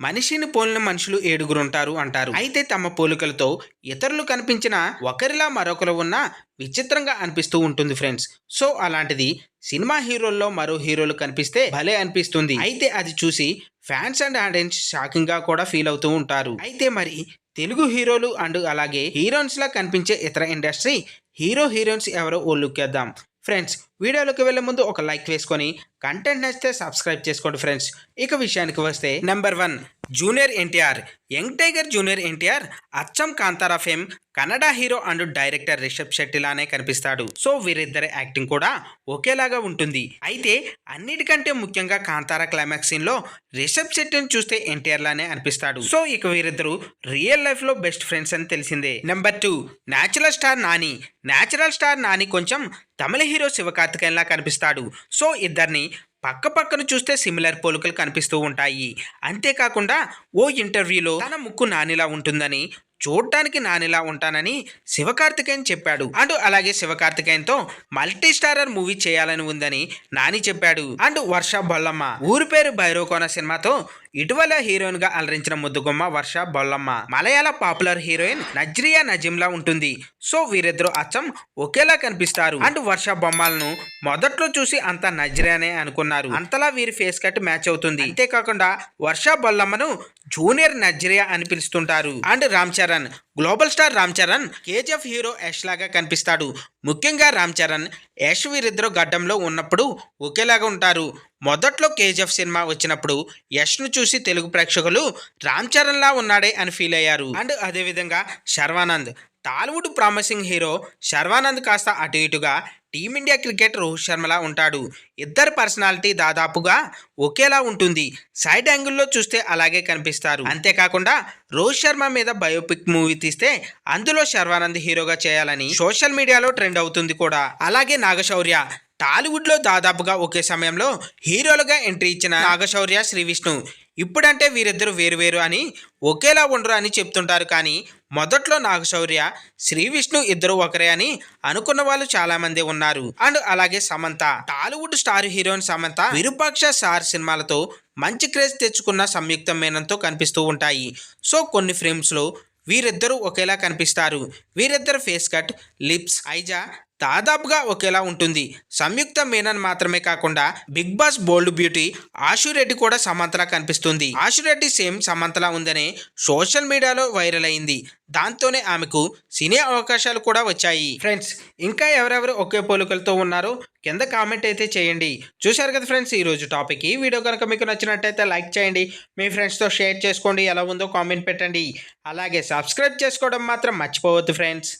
మనిషిని పోలిన మనుషులు ఏడుగురుంటారు అంటారు. అయితే తమ పోలికలతో ఇతరులు కనిపించిన ఒకరిలా మరొకరు ఉన్న విచిత్రంగా అనిపిస్తూ ఉంటుంది ఫ్రెండ్స్. సో అలాంటిది సినిమా హీరోల్లో మరో హీరోలు కనిపిస్తే భలే అనిపిస్తుంది. అయితే అది చూసి ఫ్యాన్స్ అండ్ ఆడియన్స్ షాకింగ్ గా కూడా ఫీల్ అవుతూ ఉంటారు. అయితే మరి తెలుగు హీరోలు అండ్ అలాగే హీరోయిన్స్ లా కనిపించే ఇతర ఇండస్ట్రీ హీరోయిన్స్ ఎవరో ఓ లుక్ వేద్దాం. ఫ్రెండ్స్, వీడియోలోకి వెళ్లే ముందు ఒక లైక్ వేసుకొని కంటెంట్ నచ్చితే సబ్స్క్రైబ్ చేసుకోండి ఫ్రెండ్స్. ఇక విషయానికి వస్తే number 1 junior NTR. Young tiger junior NTR అచ్చం Kantara fame Kannada hero and director Rishab Shetty లానే కనిపిస్తాడు. సో వీరిద్దరి యాక్టింగ్ కూడా ఒకేలాగా ఉంటుంది. అయితే అన్నిటికంటే ముఖ్యంగా కాంతారా క్లైమాక్స్ సీన్ లో రిషబ్ శెట్టిని చూస్తే ఎన్టీఆర్ లానే అనిపిస్తాడు. సో ఇక వీరిద్దరు రియల్ లైఫ్ లో బెస్ట్ ఫ్రెండ్స్ అని తెలిసిందే. Number 2 natural star Nani. Natural star Nani కొంచెం తమిళ హీరో శివకార్తికేయన్ లా కనిపిస్తాడు. సో ఇద్దరిని పక్క పక్కన చూస్తే సిమిలర్ పోలికలు కనిపిస్తూ ఉంటాయి. అంతేకాకుండా ఓ ఇంటర్వ్యూలో తన ముక్కు నానిలా ఉంటుందని, చూడటానికి నానిలా ఉంటానని శివకార్తికేయన్ చెప్పాడు. అండ్ అలాగే శివకార్తికేయన్తో మల్టీ స్టారర్ మూవీ చేయాలని ఉందని నాని చెప్పాడు. అండ్ వర్ష బొల్లమ్మ ఊరి పేరు భైరవకోన సినిమాతో ఇటీవల హీరోయిన్ గా అలరించిన ముద్దుగుమ్మ వర్ష బొల్లమ్మ మలయాళ పాపులర్ హీరోయిన్ నజ్రియా నజీంలా ఉంటుంది. సో వీరిద్దరు అచ్చం ఒకేలా కనిపిస్తారు. అండ్ వర్ష బొమ్మలను మొదట్లో చూసి అంతా నజ్రియానే అనుకున్నారు. అంతలా వీరి ఫేస్ కట్ మ్యాచ్ అవుతుంది. అంతేకాకుండా వర్ష బొల్లమ్మను జూనియర్ నజ్రియా అని పిలుస్తుంటారు. And Ram Charan, global star Ram Charan KGF hero Yash లాగా కనిపిస్తాడు. ముఖ్యంగా రామ్ చరణ్ యష్ వీరిద్దరు గడ్డంలో ఉన్నప్పుడు ఒకేలాగా ఉంటారు. మొదట్లో కేజీఎఫ్ సినిమా వచ్చినప్పుడు యష్ను చూసి తెలుగు ప్రేక్షకులు రామ్ చరణ్ లా ఉన్నాడే అని ఫీల్ అయ్యారు. అండ్ అదేవిధంగా శర్వానంద్, టాలీవుడ్ ప్రామిసింగ్ హీరో శర్వానంద్ కాస్త అటు ఇటుగా టీమిండియా క్రికెట్ రోహిత్ శర్మలా ఉంటాడు. ఇద్దరు పర్సనాలిటీ దాదాపుగా ఒకేలా ఉంటుంది. సైడ్ యాంగిల్లో చూస్తే అలాగే కనిపిస్తారు. అంతేకాకుండా రోహిత్ శర్మ మీద బయోపిక్ మూవీ తీస్తే అందులో శర్వానంద్ హీరోగా చేయాలని సోషల్ మీడియాలో ట్రెండ్ అవుతుంది కూడా. అలాగే నాగశౌర్య, టాలీవుడ్ లో దాదాపుగా ఒకే సమయంలో హీరోలుగా ఎంట్రీ ఇచ్చిన నాగశౌర్య, శ్రీ విష్ణు. ఇప్పుడంటే వీరిద్దరు వేరు అని ఒకేలా ఉండరు అని చెప్తుంటారు. కానీ మొదట్లో నాగశౌర్య, శ్రీ విష్ణు ఇద్దరు ఒకరే అని అనుకున్న వాళ్ళు చాలా మంది ఉన్నారు. అండ్ అలాగే Samantha, Tollywood star heroine Samantha Virupaksha sir సినిమాలతో మంచి క్రేజ్ తెచ్చుకున్న సంయుక్త మేనన్తో కనిపిస్తూ ఉంటాయి. సో కొన్ని ఫ్రేమ్స్ లో వీరిద్దరూ ఒకేలా కనిపిస్తారు. వీరిద్దరు ఫేస్ కట్, లిప్స్, ఐజా దాదాపుగా ఒకేలా ఉంటుంది. సంయుక్త మేనన్ మాత్రమే కాకుండా బిగ్ బాస్ బోల్డ్ బ్యూటీ ఆశురెడ్డి కూడా సమంతలా కనిపిస్తుంది. ఆశురెడ్డి సేమ్ సమంతలా ఉందనే సోషల్ మీడియాలో వైరల్ అయింది. దాంతోనే ఆమెకు సినీ అవకాశాలు కూడా వచ్చాయి. ఫ్రెండ్స్, ఇంకా ఎవరెవరు ఒకే పోలికలతో ఉన్నారో కింద కామెంట్ అయితే చేయండి. చూశారు కదా ఫ్రెండ్స్ ఈ రోజు టాపిక్. ఈ వీడియో కనుక మీకు నచ్చినట్టయితే లైక్ చేయండి, మీ ఫ్రెండ్స్తో షేర్ చేసుకోండి, ఎలా ఉందో కామెంట్ పెట్టండి. అలాగే సబ్స్క్రైబ్ చేసుకోవడం మాత్రం మర్చిపోవద్దు ఫ్రెండ్స్.